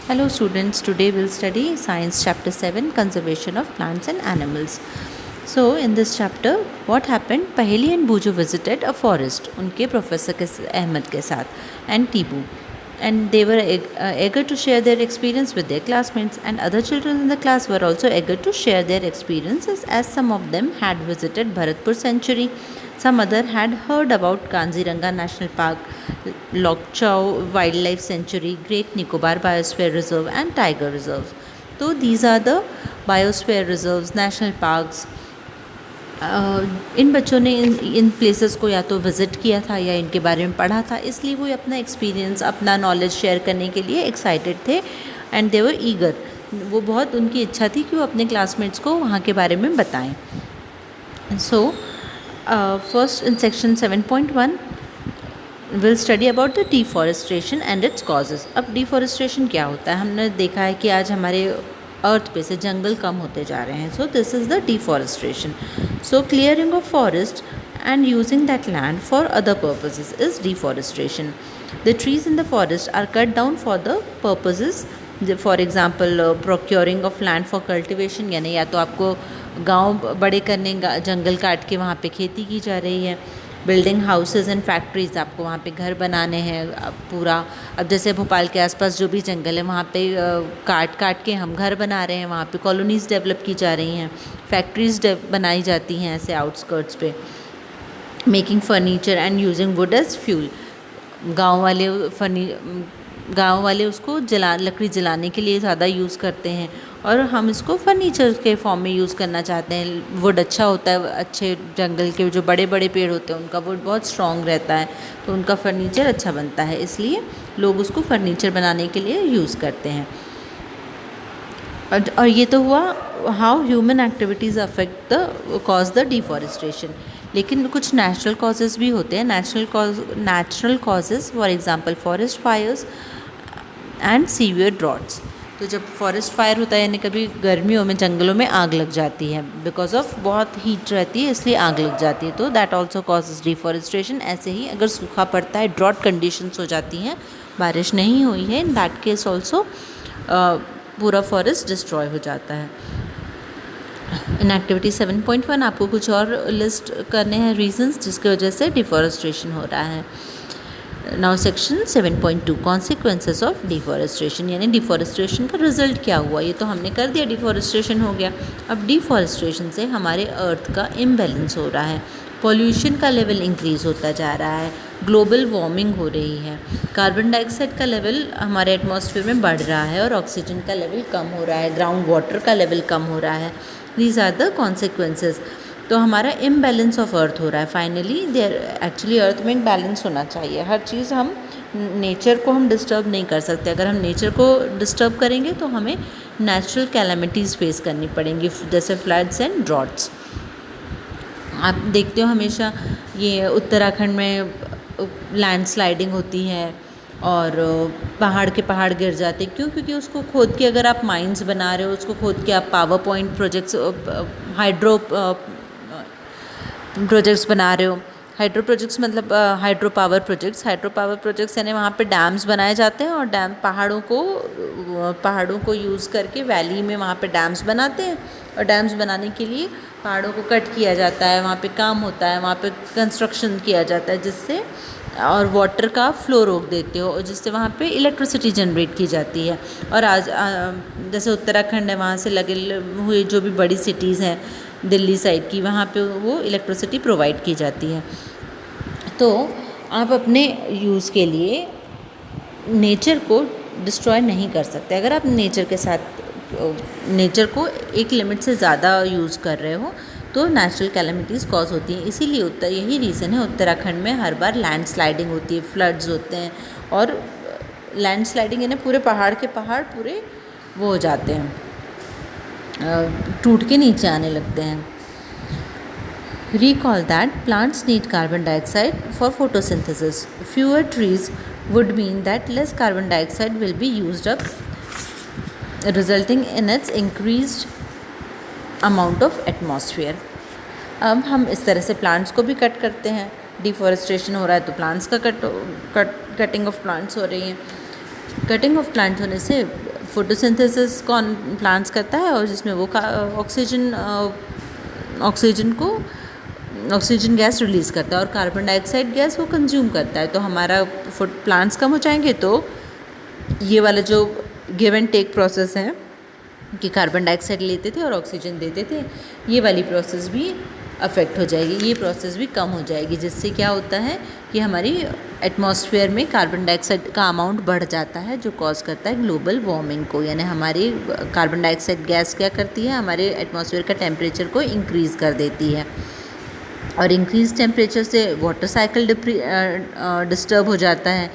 Hello students, today we'll study Science Chapter 7 Conservation of Plants and Animals. So in this chapter, what happened? Paheli and Buju visited a forest उनके professor के अहमद के साथ and Tibu, and they were eager to share their experience with their classmates, and other children in the class were also eager to share their experiences, as some of them had visited Bharatpur Sanctuary, some other had heard about Kanziranga National Park, Lokchau Wildlife Sanctuary, Great Nicobar Biosphere Reserve and Tiger Reserves. So these are the biosphere reserves, national parks. इन बच्चों ने in places को या तो visit किया था या इनके बारे में पढ़ा था, इसलिए वो अपना एक्सपीरियंस, अपना नॉलेज शेयर करने के लिए एक्साइटेड थे एंड दे वर ईगर. वो बहुत उनकी इच्छा थी कि वो अपने क्लासमेट्स को वहाँ के बारे में बताएं. So first in section 7.1 will study about the deforestation and it's causes. अब डिफॉरेस्टेशन क्या होता है? हमने देखा है कि आज हमारे अर्थ पे से जंगल कम होते जा रहे हैं. सो this is the deforestation. So clearing of forest and using that land for other purposes is deforestation. The trees in the forest are cut down for the purposes, for example procuring of land for cultivation, यानी या तो आपको गांव बड़े करने जंगल काट के वहाँ पे खेती की जा रही है. बिल्डिंग हाउसेज एंड फैक्ट्रीज़, आपको वहाँ पे घर बनाने हैं पूरा. अब जैसे भोपाल के आसपास जो भी जंगल है वहाँ पे काट के हम घर बना रहे हैं, वहाँ पे कॉलोनीज़ डेवलप की जा रही हैं, फैक्ट्रीज़ बनाई जाती हैं ऐसे आउटस्कर्ट्स पे. Making furniture and using wood as fuel. गाँव वाले उसको लकड़ी जलाने के लिए ज़्यादा यूज़ करते हैं, और हम इसको फर्नीचर के फॉर्म में यूज़ करना चाहते हैं. वुड अच्छा होता है, अच्छे जंगल के जो बड़े बड़े पेड़ होते हैं उनका वुड बहुत स्ट्रॉन्ग रहता है, तो उनका फर्नीचर अच्छा बनता है, इसलिए लोग उसको फर्नीचर बनाने के लिए यूज़ करते हैं. और ये तो हुआ how human activities affect cause the deforestation. लेकिन कुछ नेचुरल कॉजेज़ भी होते हैं. Natural causes for example forest fires and severe droughts. तो जब फॉरेस्ट फायर होता है यानी कभी गर्मियों में जंगलों में आग लग जाती है, बिकॉज ऑफ बहुत हीट रहती है इसलिए आग लग जाती है, तो दैट ऑल्सो कॉजेज डिफॉरेस्टेशन. ऐसे ही अगर सूखा पड़ता है, ड्रॉट कंडीशंस हो जाती हैं, बारिश नहीं हुई है, इन दैट केस ऑल्सो पूरा फॉरेस्ट डिस्ट्रॉय हो जाता है. इन एक्टिविटी 7.1 आपको कुछ और लिस्ट करने हैं रीजंस जिसकी वजह से डिफॉरेस्टेशन हो रहा है. Now section 7.2 consequences of deforestation, यानी डिफॉरेस्टेशन का रिजल्ट क्या हुआ. ये तो हमने कर दिया, डिफॉरेस्टेशन हो गया. अब डिफॉरेस्टेशन से हमारे अर्थ का इम्बैलेंस हो रहा है, पॉल्यूशन का लेवल इंक्रीज़ होता जा रहा है, ग्लोबल वार्मिंग हो रही है, कार्बन डाइऑक्साइड का लेवल हमारे एटमॉस्फेयर में बढ़ रहा है और ऑक्सीजन का लेवल कम हो रहा है, ग्राउंड वाटर का लेवल कम हो रहा है. These are the consequences. तो हमारा इम्बैलेंस ऑफ अर्थ हो रहा है. फाइनली देयर एक्चुअली अर्थ में एक बैलेंस होना चाहिए. हर चीज़ हम नेचर को हम डिस्टर्ब नहीं कर सकते. अगर हम नेचर को डिस्टर्ब करेंगे तो हमें नेचुरल कैलामिटीज़ फेस करनी पड़ेंगी, जैसे फ्लड्स एंड ड्रॉट्स. आप देखते हो हमेशा ये उत्तराखंड में लैंडस्लाइडिंग होती है और पहाड़ के पहाड़ गिर जाते. क्यों? क्योंकि उसको खोद के, अगर आप माइंस बना रहे हो, उसको खोद के आप power point projects, hydro projects बना रहे हो. हाइड्रो प्रोजेक्ट्स मतलब हाइड्रो पावर प्रोजेक्ट्स यानी वहाँ पे डैम्स बनाए जाते हैं, और डैम पहाड़ों को यूज़ करके वैली में वहाँ पे डैम्स बनाते हैं, और डैम्स बनाने के लिए पहाड़ों को कट किया जाता है, वहाँ पे काम होता है, वहाँ पे कंस्ट्रक्शन किया जाता है, जिससे और वाटर का फ्लो रोक देते हो, और जिससे वहाँ पे इलेक्ट्रिसिटी जनरेट की जाती है. और आज जैसे उत्तराखंड है, वहाँ से लगे हुए जो भी बड़ी सिटीज़ हैं दिल्ली साइड की, वहाँ पे वो इलेक्ट्रिसिटी प्रोवाइड की जाती है. तो आप अपने यूज़ के लिए नेचर को डिस्ट्रॉय नहीं कर सकते. अगर आप नेचर को एक लिमिट से ज़्यादा यूज़ कर रहे हो तो नेचुरल कैलेमिटीज़ कॉज होती हैं. इसीलिए यही रीज़न है उत्तराखंड में हर बार लैंडस्लाइडिंग होती है, फ्लड्स होते हैं, और लैंडस्लाइडिंग यानी पूरे पहाड़ के पहाड़ पूरे वो हो जाते हैं, टूट के नीचे आने लगते हैं. Recall that plants need carbon dioxide for photosynthesis. Fewer trees would mean that less carbon dioxide will be used up, resulting in its increased amount of atmosphere. अब हम इस तरह से प्लांट्स को भी कट करते हैं. डिफॉरेस्टेशन हो रहा है तो प्लांट्स का कटिंग ऑफ प्लांट्स हो रही है. कटिंग ऑफ प्लांट होने से फोटोसिंथेसिस कौन प्लांट्स करता है, और जिसमें वो ऑक्सीजन गैस रिलीज़ करता है और कार्बन डाइऑक्साइड गैस वो कंज्यूम करता है। तो हमारा प्लांट्स कम हो जाएंगे तो ये वाला जो गिव एंड टेक प्रोसेस है कि कार्बन डाइऑक्साइड लेते थे और ऑक्सीजन देते थे, ये वाली प्रोसेस भी अफेक्ट हो जाएगी, ये प्रोसेस भी कम हो जाएगी, जिससे क्या होता है कि हमारी एटमॉस्फेयर में कार्बन डाइऑक्साइड का अमाउंट बढ़ जाता है, जो कॉज करता है ग्लोबल वार्मिंग को। यानी हमारी कार्बन डाइऑक्साइड गैस क्या करती है, हमारे एटमॉस्फेयर का टेम्परेचर को इंक्रीज़ कर देती है, और इंक्रीज टेम्परेचर से वाटर साइकिल डिस्टर्ब हो जाता है,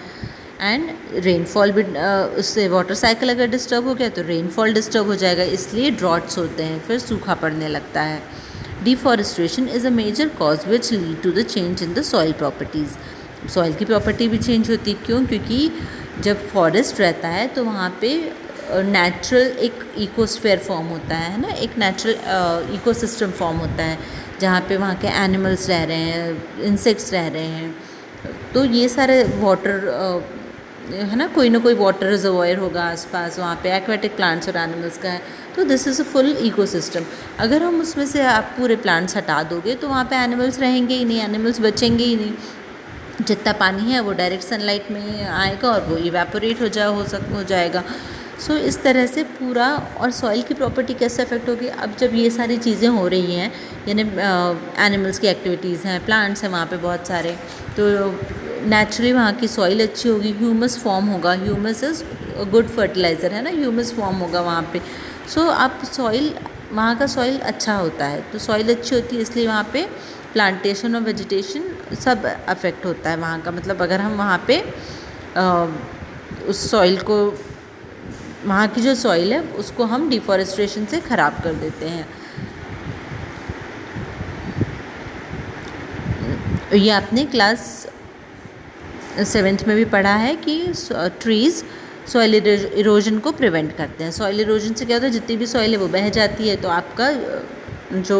एंड रेनफॉल भी उससे वाटर साइकिल अगर डिस्टर्ब हो गया तो रेनफॉल डिस्टर्ब हो जाएगा, इसलिए ड्रॉट्स होते हैं, फिर सूखा पड़ने लगता है। Deforestation is a major cause which lead to the change in the soil properties. Soil की प्रॉपर्टी भी चेंज होती है, क्यों? क्योंकि जब फॉरेस्ट रहता है तो वहाँ पे नेचुरल एक इकोस्फेयर फॉर्म होता है ना, एक नेचुरल इकोसिस्टम फॉर्म होता है, जहाँ पे वहाँ के एनिमल्स रह रहे हैं, इंसेक्ट्स रह रहे हैं, तो ये सारे वाटर है ना, कोई ना कोई वाटर रिजर्वायर होगा आसपास, वहाँ पे एक्वेटिक प्लांट्स और एनिमल्स का है, तो this is a full ecosystem. अगर हम उसमें से आप पूरे प्लांट्स हटा दोगे तो वहाँ पे एनिमल्स रहेंगे ही नहीं, एनिमल्स बचेंगे ही नहीं, जितना पानी है वो डायरेक्ट सनलाइट में आएगा और वो इवेपोरेट हो जाएगा। सो इस तरह से पूरा, और सॉइल की प्रॉपर्टी कैसे अफेक्ट होगी, अब जब ये सारी चीज़ें हो रही हैं, यानी एनिमल्स की एक्टिविटीज़ हैं, प्लांट्स हैं वहाँ पे बहुत सारे, तो नेचुरली वहाँ की सॉइल अच्छी होगी, ह्यूमस फॉर्म होगा, ह्यूमस इज़ गुड फर्टिलाइज़र है ना, ह्यूमस फॉर्म होगा वहाँ पे। सो आप सॉइल, वहाँ का सॉइल अच्छा होता है, तो सॉइल अच्छी होती है, इसलिए वहाँ पे प्लांटेशन और वेजिटेशन सब अफेक्ट होता है वहाँ का। मतलब अगर हम वहाँ पे उस सॉइल को, वहाँ की जो सॉइल है उसको हम डिफॉरेस्टेशन से ख़राब कर देते हैं। ये आपने क्लास 7th में भी पढ़ा है कि ट्रीज़ सॉइल इरोजन को प्रिवेंट करते हैं। सॉइल इरोजन से क्या होता है, जितनी भी सॉइल है वो बह जाती है, तो आपका जो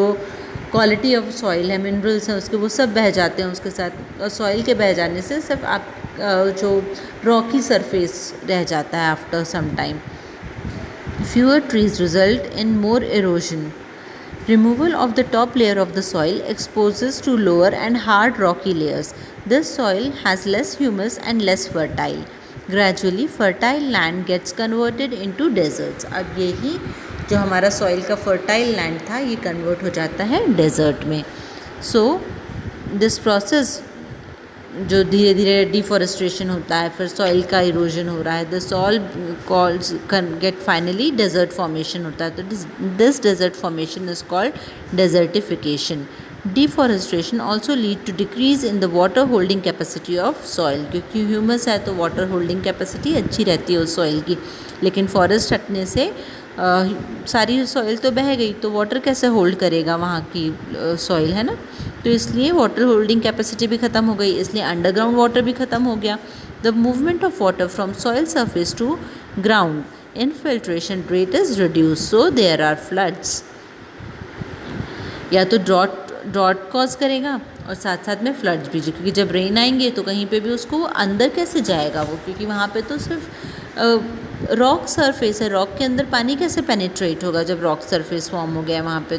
क्वालिटी ऑफ सॉइल है, मिनरल्स हैं उसके, वो सब बह जाते हैं उसके साथ, और सॉइल के बह जाने से सिर्फ आप जो रॉकी सरफेस रह जाता है after some time. Fewer trees result in more erosion. Removal of the top layer of the soil exposes to lower and hard rocky layers. This soil has less humus and less fertile. Gradually, fertile land gets converted into deserts. अब यही जो हमारा soil का fertile land था, ये convert हो जाता है डेजर्ट में। सो दिस प्रोसेस जो धीरे धीरे डिफॉरेस्टेशन होता है, फिर सॉइल का इरोजन हो रहा है, the soil calls get finally desert formation होता है, तो this desert formation is called desertification. Deforestation also lead to decrease in the water holding capacity of soil, क्योंकि ह्यूमस है तो वाटर होल्डिंग कैपेसिटी अच्छी रहती है उस सॉइल की, लेकिन फॉरेस्ट हटने से सारी सॉइल तो बह गई, तो वाटर कैसे होल्ड करेगा वहाँ की सॉइल, है ना, तो इसलिए वाटर होल्डिंग कैपेसिटी भी ख़त्म हो गई, इसलिए अंडरग्राउंड वाटर भी ख़त्म हो गया। The movement of water from soil surface to ground, infiltration rate is reduce, so there are floods. या तो ड्रॉट कॉज करेगा और साथ साथ में फ्लड्स भी, क्योंकि जब रेन आएंगे तो कहीं पे भी उसको अंदर कैसे जाएगा वो, क्योंकि वहाँ पे तो सिर्फ रॉक सरफेस है, रॉक के अंदर पानी कैसे पेनिट्रेट होगा जब रॉक सरफेस फॉर्म हो गया है वहाँ पे,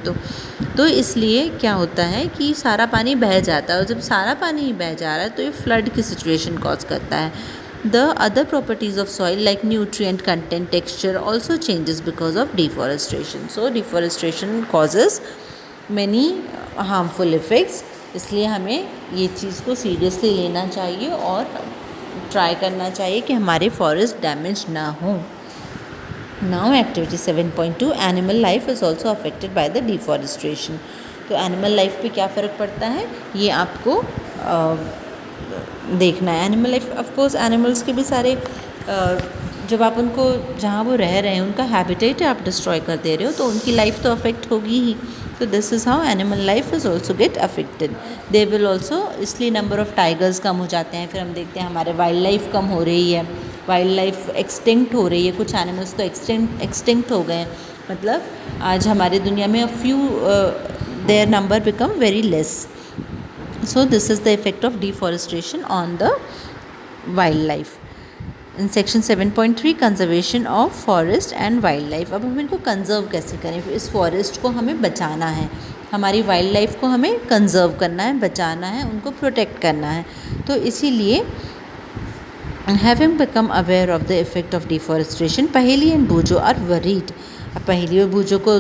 तो इसलिए क्या होता है कि सारा पानी बह जाता है, और जब सारा पानी बह जा रहा है तो ये फ्लड की सिचुएशन कॉज करता है। The other properties of soil like nutrient content, texture also changes because of deforestation. So deforestation causes many harmful effects, इसलिए हमें ये चीज़ को सीरियसली लेना चाहिए और ट्राई करना चाहिए कि हमारे फॉरेस्ट डैमेज ना हो। Now activity 7.2, animal life is also affected by the deforestation. तो एनिमल लाइफ पे क्या फ़र्क पड़ता है ये आपको देखना है। एनिमल लाइफ, ऑफकोर्स एनिमल्स के भी सारे जब आप उनको, जहाँ वो रह रहे हैं उनका हैबिटेट आप डिस्ट्रॉय कर दे रहे हो, तो उनकी लाइफ तो अफेक्ट होगी ही। तो this is how animal life is also get affected. They will also, इसलिए नंबर ऑफ़ टाइगर्स कम हो जाते हैं, फिर हम देखते हैं हमारे वाइल्ड लाइफ कम हो रही है, वाइल्ड लाइफ एक्सटिंक्ट हो रही है, कुछ एनिमल्स तो एक्सटिंक्ट हो गए हैं, मतलब आज हमारी दुनिया में few their number become very less. So this is the effect of deforestation on the wild life. In section 7.3 conservation of forest and wild life. अब हम इनको कंजर्व कैसे करें, इस फॉरेस्ट को हमें बचाना है, हमारी वाइल्ड लाइफ को हमें कंजर्व करना है, बचाना है, उनको प्रोटेक्ट करना है। तो इसीलिए having become aware of the effect of deforestation, पहेली एंड बूजो आर वरीड। अब पहेली और बूजो को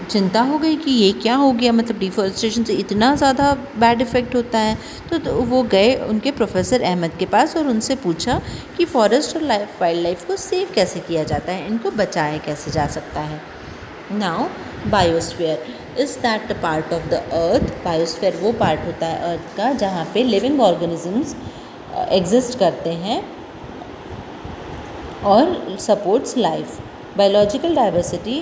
चिंता हो गई कि ये क्या हो गया, मतलब डिफॉरेस्टेशन से इतना ज़्यादा बैड इफ़ेक्ट होता है। तो वो गए उनके प्रोफेसर अहमद के पास और उनसे पूछा कि फॉरेस्ट और वाइल्ड लाइफ को सेव कैसे किया जाता है, इनको बचाया कैसे जा सकता है। Now biosphere is that the part of the earth. Biosphere वो पार्ट होता है अर्थ का जहाँ पे लिविंग ऑर्गेनिजम्स एग्जिस्ट करते हैं और supports life. Biological diversity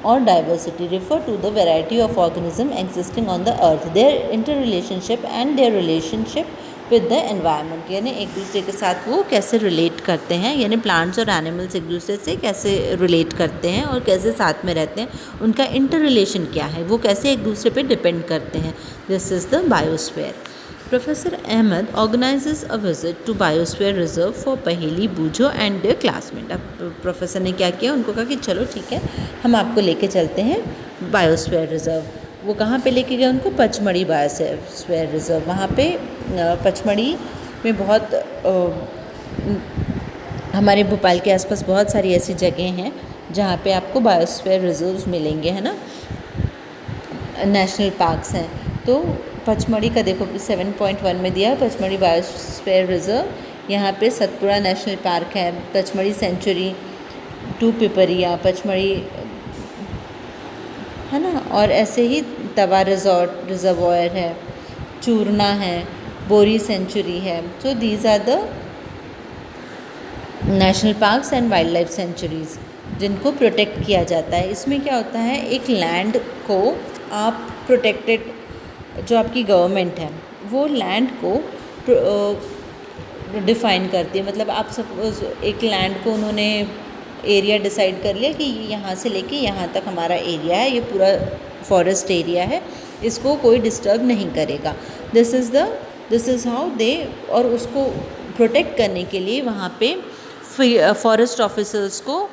or diversity refer to the variety of organism existing on the earth, their interrelationship and their relationship with the environment। यानी एक दूसरे के साथ वो कैसे रिलेट करते हैं, यानी प्लांट्स और एनिमल्स एक दूसरे से कैसे रिलेट करते हैं और कैसे साथ में रहते हैं, उनका इंटर रिलेशन क्या है, वो कैसे एक दूसरे पे डिपेंड करते हैं। This is the biosphere. Professor Ahmed organizes a visit to Biosphere Reserve for पहेली, बूझो एंड देयर क्लासमेट। अब प्रोफेसर ने क्या किया, उनको कहा कि चलो ठीक है हम आपको लेके चलते हैं बायोस्फीयर रिज़र्व। वो कहाँ पे लेके गए उनको, पचमढ़ी बायोस्फीयर रिज़र्व। वहाँ पे पचमढ़ी में बहुत हमारे भोपाल के आसपास बहुत सारी ऐसी जगह हैं जहाँ पे आपको बायोस्फीयर रिजर्व्स मिलेंगे, है ना, नेशनल पार्क्स हैं। तो पचमढ़ी का देखो 7.1 में दिया पचमढ़ी बायोस्फीयर रिजर्व। यहाँ पे सतपुड़ा नेशनल पार्क है, पचमढ़ी सेंचुरी, टू पिपरिया, पचमढ़ी, है ना, और ऐसे ही तवा रिजर्वॉयर है, चूरना है, बोरी सेंचुरी है। So these are the national parks and wild life sanctuaries जिनको प्रोटेक्ट किया जाता है। इसमें क्या होता है, एक लैंड को आप प्रोटेक्टेड, जो आपकी गवर्नमेंट है वो लैंड को डिफ़ाइन करती है। मतलब आप सपोज एक लैंड को उन्होंने एरिया डिसाइड कर लिया कि यहाँ से लेके यहाँ तक हमारा एरिया है, ये पूरा फॉरेस्ट एरिया है, इसको कोई डिस्टर्ब नहीं करेगा। दिस इज़ हाउ दे, और उसको प्रोटेक्ट करने के लिए वहाँ पे फॉरेस्ट ऑफिसर्स को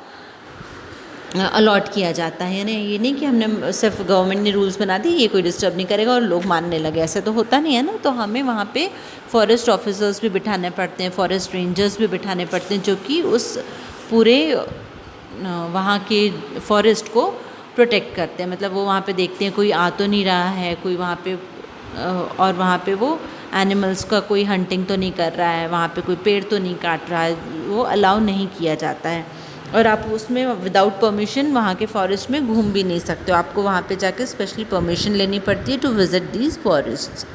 अलॉट किया जाता है। यानी ये नहीं कि हमने सिर्फ गवर्नमेंट ने रूल्स बना दिए ये कोई डिस्टर्ब नहीं करेगा और लोग मानने लगे, ऐसे तो होता नहीं है ना। तो हमें वहाँ पे फॉरेस्ट ऑफिसर्स भी बिठाने पड़ते हैं, फॉरेस्ट रेंजर्स भी बिठाने पड़ते हैं, जो कि उस पूरे वहाँ के फॉरेस्ट को प्रोटेक्ट करते हैं। मतलब वो वहाँ पे देखते हैं कोई आ तो नहीं रहा है कोई वहाँ पे, और वहाँ पे वो एनिमल्स का कोई हंटिंग तो नहीं कर रहा है, वहाँ पे कोई पेड़ तो नहीं काट रहा है, वो अलाउ नहीं किया जाता है। और आप उसमें विदाउट परमिशन वहाँ के फॉरेस्ट में घूम भी नहीं सकते हो, आपको वहाँ पे जाके स्पेशली परमिशन लेनी पड़ती है to visit these forests.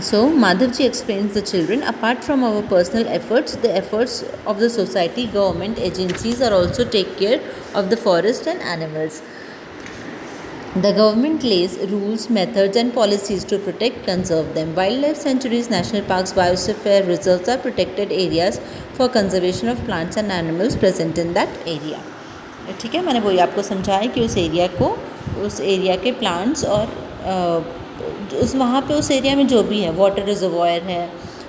So Madhavji explains the children, apart from our personal efforts, the efforts of the society, government agencies are also take care of the forest and animals. The government lays rules, methods and policies to protect, conserve them. Wildlife sanctuaries, national parks, biosphere reserves are protected areas for conservation of plants and animals present in that area. ठीक है, मैंने वही आपको समझाया कि उस area को, उस एरिया के प्लांट्स और उस वहाँ पे उस एरिया में जो भी है, वाटर रिजर्वॉयर है,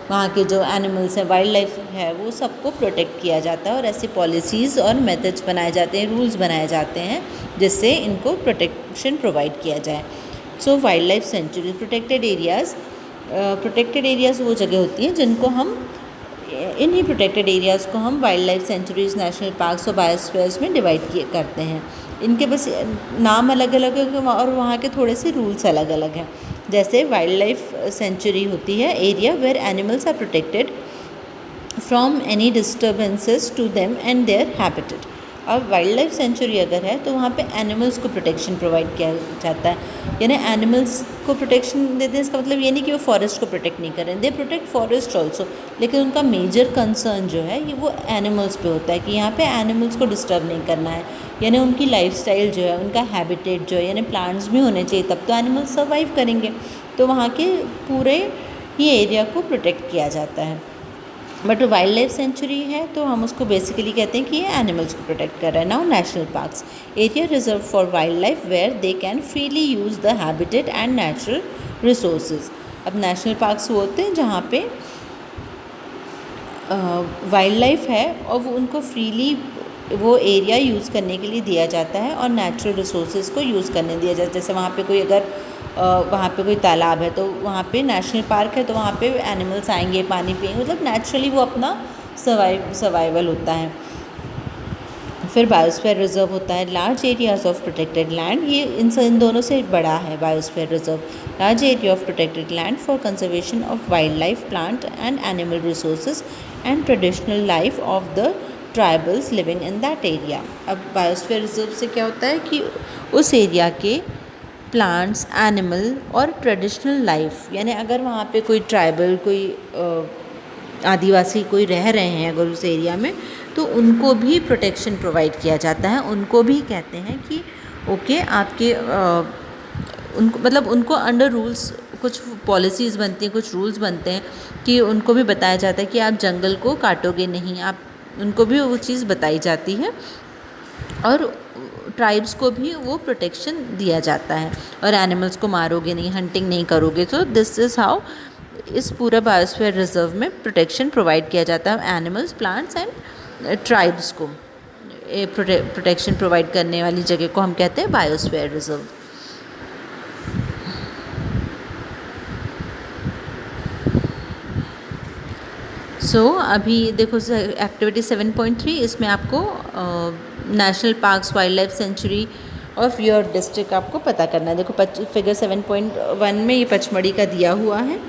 वहाँ के जो एनिमल्स हैं, वाइल्ड लाइफ है, वो सबको प्रोटेक्ट किया जाता है। और ऐसी पॉलिसीज़ और मेथड्स बनाए जाते हैं, रूल्स बनाए जाते हैं जिससे इनको प्रोटेक्शन प्रोवाइड किया जाए। So wild life sanctuary, protected areas वो जगह होती हैं जिनको हम, इन्हीं प्रोटेक्टेड एरियाज़ को हम wild life centuries, national parks और बायोस्फीयर्स में डिवाइड करते हैं। इनके बस नाम अलग अलग है और वहाँ के थोड़े से रूल्स अलग अलग हैं। जैसे वाइल्ड लाइफ सेंचुरी होती है area where animals are protected from any disturbances to them and their habitat. अब वाइल्ड लाइफ सेंचुरी अगर है तो वहाँ पे एनिमल्स को प्रोटेक्शन प्रोवाइड किया जाता है, यानी एनिमल्स को प्रोटेक्शन देते हैं। इसका मतलब ये नहीं कि वो फॉरेस्ट को प्रोटेक्ट नहीं करें, दे प्रोटेक्ट फॉरेस्ट ऑल्सो, लेकिन उनका मेजर कंसर्न जो है ये वो एनिमल्स पे होता है कि यहाँ पे एनिमल्स को डिस्टर्ब नहीं करना है, यानी उनकी लाइफस्टाइल जो है, उनका हैबिटेट जो है, यानी प्लांट्स भी होने चाहिए तब तो एनिमल्स सर्वाइव करेंगे। तो वहाँ के पूरे ही एरिया को प्रोटेक्ट किया जाता है। बट वाइल्ड लाइफ सेंचुरी है तो हम उसको बेसिकली कहते हैं कि ये एनिमल्स को प्रोटेक्ट कर रहा है। Now national parks, area reserve for wild life where they can freely use the habitat and natural resources. अब नेशनल पार्क्स वो होते हैं जहाँ पे वाइल्ड लाइफ है और वो उनको फ्रीली वो एरिया यूज़ करने के लिए दिया जाता है और नेचुरल रिसोर्सेज को यूज़ करने दिया जाता है। जैसे वहाँ पे कोई अगर वहाँ पे कोई तालाब है तो वहाँ पे नेशनल पार्क है तो वहाँ पे एनिमल्स आएंगे, पानी पिएंगे, मतलब नेचुरली वो अपना सर्वाइवल होता है। फिर बायोस्फीयर रिजर्व होता है, large areas of protected land, ये इन दोनों से बड़ा है biosphere reserve. Large area of protected land for conservation of wild life, plant and animal resources and traditional life of the tribals living in that area. अब biosphere reserve से क्या होता है कि उस एरिया के प्लांट्स, एनिमल और traditional life, यानी अगर वहाँ पे कोई ट्राइबल, कोई आदिवासी कोई रह रहे हैं अगर उस एरिया में, तो उनको भी प्रोटेक्शन प्रोवाइड किया जाता है। उनको भी कहते हैं कि ओके आपके उनको मतलब उनको अंडर रूल्स कुछ पॉलिसीज़ बनती हैं, कुछ रूल्स बनते हैं कि उनको भी बताया जाता है कि आप जंगल को काटोगे नहीं, आप उनको भी वो चीज़ बताई जाती है और ट्राइब्स को भी वो प्रोटेक्शन दिया जाता है और एनिमल्स को मारोगे नहीं, हंटिंग नहीं करोगे। तो दिस इज़ हाउ इस पूरा बायोस्फीयर रिजर्व में प्रोटेक्शन प्रोवाइड किया जाता है एनिमल्स, प्लांट्स एंड ट्राइब्स को। प्रोटेक्शन प्रोवाइड करने वाली जगह को हम कहते हैं बायोस्फीयर रिजर्व। अभी देखो एक्टिविटी 7.3, इसमें आपको national parks, wild life sanctuary of your district आपको पता करना है। देखो फिगर 7.1 में ये पचमढ़ी का दिया हुआ है।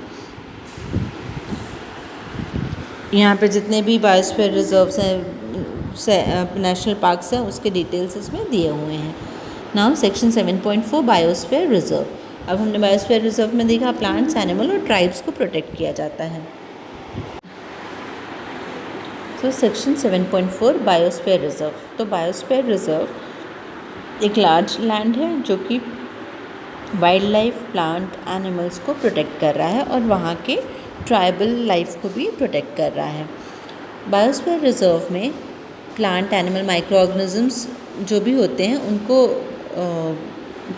यहाँ पे जितने भी बायोस्फीयर रिजर्व्स हैं, नेशनल पार्क्स हैं, उसके डिटेल्स इसमें दिए हुए हैं। Now section 7.4 biosphere reserve. अब हमने बायोस्फीयर रिजर्व में देखा प्लांट्स, एनिमल और ट्राइब्स को प्रोटेक्ट किया जाता है। Section 7.4 biosphere reserve. तो बायोस्फीयर रिजर्व एक लार्ज लैंड है जो कि वाइल्ड लाइफ, प्लांट, एनिमल्स को प्रोटेक्ट कर रहा है और वहाँ के ट्राइबल लाइफ को भी प्रोटेक्ट कर रहा है। बायोस्फीयर रिजर्व में प्लांट, एनिमल, माइक्रो ऑर्गेनिजम्स जो भी होते हैं उनको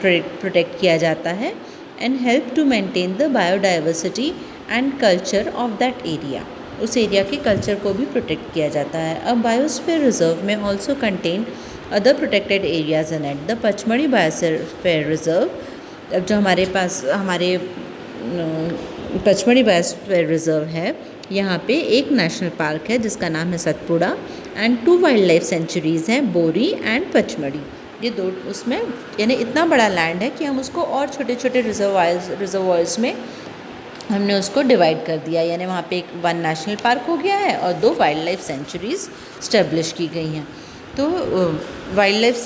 प्रोटेक्ट किया जाता है and help to maintain the biodiversity and culture of that area. उस एरिया के कल्चर को भी प्रोटेक्ट किया जाता है। अब बायोस्फीयर रिजर्व में also contain other protected areas in it. The Pachmarhi biosphere reserve, अब जो हमारे पास हमारे पचमढ़ी बायोस्फीयर रिजर्व है, यहाँ पे एक नेशनल पार्क है जिसका नाम है Satpura and 2 wild life centuries हैं, बोरी एंड पचमढ़ी। ये दो उसमें यानी इतना बड़ा लैंड है कि हम उसको और छोटे छोटे रिजर्वायर्स में हमने उसको डिवाइड कर दिया, यानी वहाँ पे 1 नेशनल पार्क हो गया है और 2 वाइल्ड लाइफ सेंचुरीज़ स्टेब्लिश की गई हैं। तो वाइल्ड लाइफ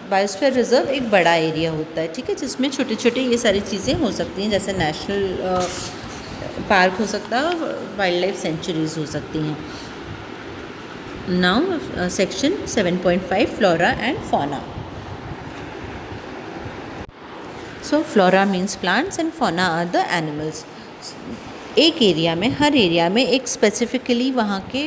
बायोस्फीयर रिजर्व एक बड़ा एरिया होता है, ठीक है, जिसमें छोटे छोटे ये सारी चीज़ें हो सकती हैं, जैसे नेशनल पार्क हो सकता है और वाइल्ड लाइफ सेंचुरीज़ हो सकती हैं। Now section 7.5 flora and fauna. Flora means plants and fauna are the animals. एक एरिया में, हर एरिया में एक स्पेसिफिकली वहाँ के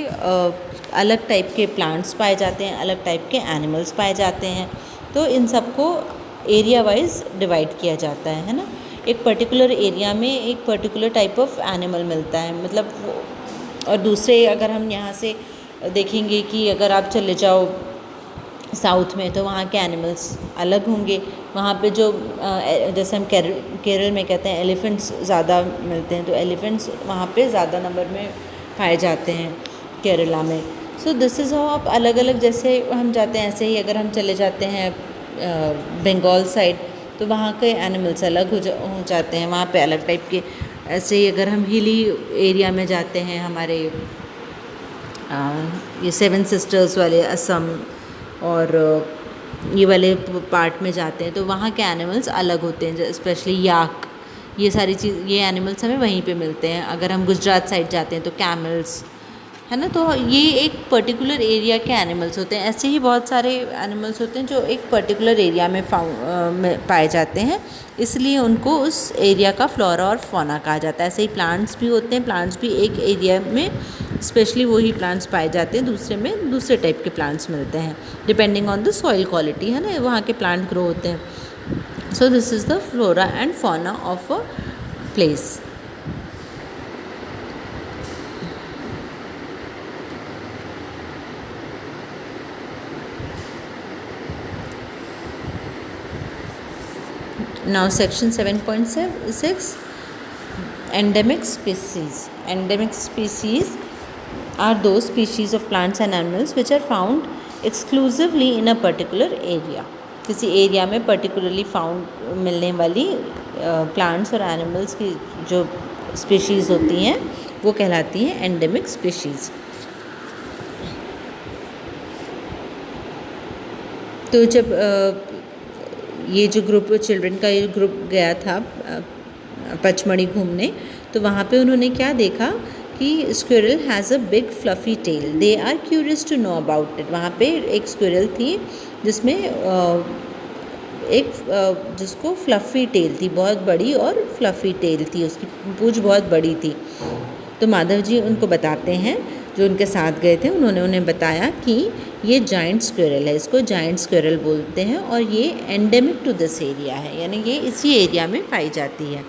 अलग टाइप के प्लांट्स पाए जाते हैं, अलग टाइप के एनिमल्स पाए जाते हैं। तो इन सबको एरिया वाइज डिवाइड किया जाता है ना। एक पर्टिकुलर एरिया में एक पर्टिकुलर टाइप ऑफ एनिमल मिलता है, मतलब और दूसरे अगर हम यहाँ से देखेंगे कि अगर आप चले जाओ साउथ में तो वहाँ के एनिमल्स अलग होंगे। वहाँ पे जो जैसे हम केरल में कहते हैं एलिफेंट्स ज़्यादा मिलते हैं, तो एलिफेंट्स वहाँ पे ज़्यादा नंबर में पाए जाते हैं केरला में। दिस इज़ हाउ आप अलग अलग, जैसे हम जाते हैं ऐसे ही अगर हम चले जाते हैं बंगाल साइड तो वहाँ के एनिमल्स अलग हो जाते हैं, वहाँ पे अलग टाइप के। ऐसे ही अगर हम हिली एरिया में जाते हैं, हमारे ये 7 सिस्टर्स वाले असम और ये वाले पार्ट में जाते हैं तो वहाँ के एनिमल्स अलग होते हैं, स्पेशली याक, ये सारी ये एनिमल्स हमें वहीं पे मिलते हैं। अगर हम गुजरात साइड जाते हैं तो कैमल्स, है ना। तो ये एक पर्टिकुलर एरिया के एनिमल्स होते हैं। ऐसे ही बहुत सारे एनिमल्स होते हैं जो एक पर्टिकुलर एरिया में पाए जाते हैं, इसलिए उनको उस एरिया का फ्लोरा और फौना कहा जाता है। ऐसे ही प्लांट्स भी होते हैं, प्लांट्स भी एक एरिया में स्पेशली वही प्लांट्स पाए जाते हैं, दूसरे में दूसरे टाइप के प्लांट्स मिलते हैं depending on the soil quality, है ना, वहाँ के प्लांट ग्रो होते हैं। This is the flora and fauna of a place. Now section 7.6, endemic species. Endemic species are those species of plants and animals which are found exclusively in a particular area. किसी area में particularly found मिलने वाली plants और animals की जो species होती हैं वो कहलाती हैं एंडेमिक स्पीशीज़. तो जब ये जो ग्रुप चिल्ड्रन का ये ग्रुप गया था पचमढ़ी घूमने, तो वहाँ पे उन्होंने क्या देखा कि squirrel has a big fluffy tail. They are curious to know about it. वहाँ पे एक स्क्विरल थी जिसमें जिसको फ्लफ़ी टेल थी, बहुत बड़ी और फ्लफ़ी टेल थी, उसकी पूंछ बहुत बड़ी थी. तो माधव जी उनको बताते हैं, जो उनके साथ गए थे उन्होंने उन्हें बताया कि ये जाइंट स्क्विरल है, इसको जाइंट स्क्विरल बोलते हैं और ये एंडेमिक टू दिस एरिया है, यानी ये इसी एरिया में पाई जाती है.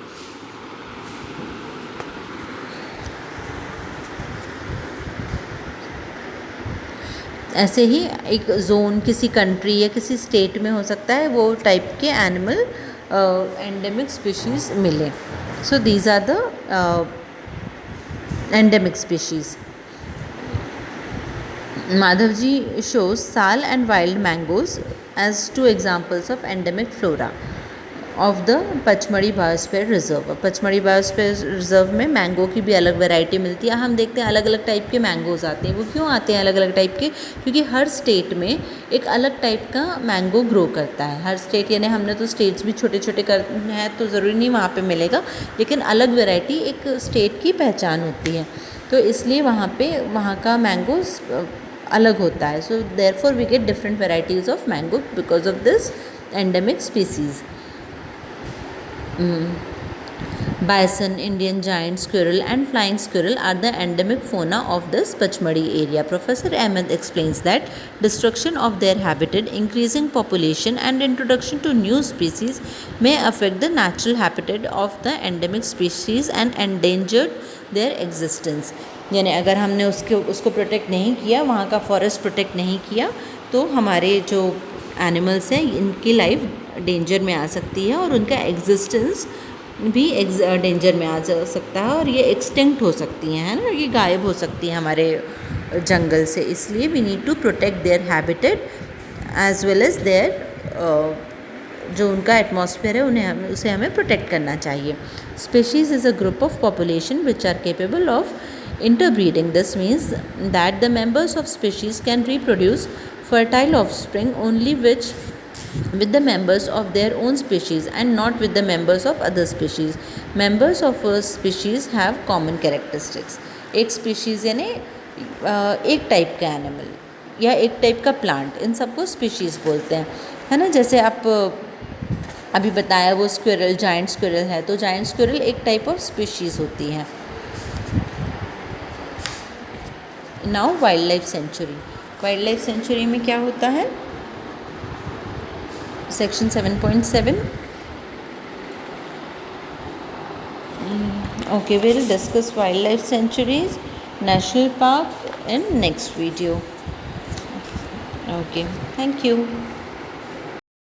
ऐसे ही एक जोन किसी कंट्री या किसी स्टेट में हो सकता है वो टाइप के एनिमल एंडेमिक स्पीशीज़ मिले. So these are the endemic species. Madhavji shows sal and wild mangoes as two examples of endemic flora of the Pachmarhi biosphere reserve. Pachmarhi biosphere reserve में मैंगो की भी अलग वैरायटी मिलती है. हम देखते हैं अलग अलग टाइप के मैंगोज़ आते हैं. वो क्यों आते हैं अलग अलग टाइप के? क्योंकि हर स्टेट में एक अलग टाइप का मैंगो ग्रो करता है. हर स्टेट, यानी हमने तो स्टेट्स भी छोटे छोटे कर हैं तो ज़रूरी नहीं वहाँ पे मिलेगा, लेकिन अलग वैरायटी एक स्टेट की पहचान होती है, तो इसलिए वहाँ पे वहाँ का मैंगो अलग होता है. So therefore we get different varieties of mango because of this endemic species. Bison, Indian giant squirrel and flying squirrel are the endemic fauna of this Pachmadi area. Professor Ahmed explains that destruction of their habitat, increasing population and introduction to new species may affect the natural habitat of the endemic species and endanger their existence. यानी अगर हमने उसको protect नहीं किया, वहाँ का forest protect नहीं किया, तो हमारे जो एनिमल्स हैं इनकी लाइफ डेंजर में आ सकती है और उनका एग्जिस्टेंस भी डेंजर में आ सकता है और ये एक्सटिंक्ट हो सकती हैं, है ना, ये गायब हो सकती हैं हमारे जंगल से. इसलिए we need to protect their habitat as well as their जो उनका एटमॉस्फेयर है उसे हमें प्रोटेक्ट करना चाहिए. Species is a group of population which are capable of interbreeding. This means that the members of species can reproduce fertile offspring only with the members of their own species and not with the members of other species. Members of a species have common characteristics. एक species यानी एक type का animal या एक type का plant, इन सबको species बोलते हैं, है ना. जैसे आप अभी बताया वो स्क्विरल जाइंट स्क्विरल है, तो जाइंट स्क्विरल एक टाइप ऑफ स्पीशीज़ होती है. Now wild life sanctuary. Wild life sanctuary में क्या होता है? Section 7.7. Okay, we'll discuss wildlife sanctuaries, national park in next video. Okay, thank you.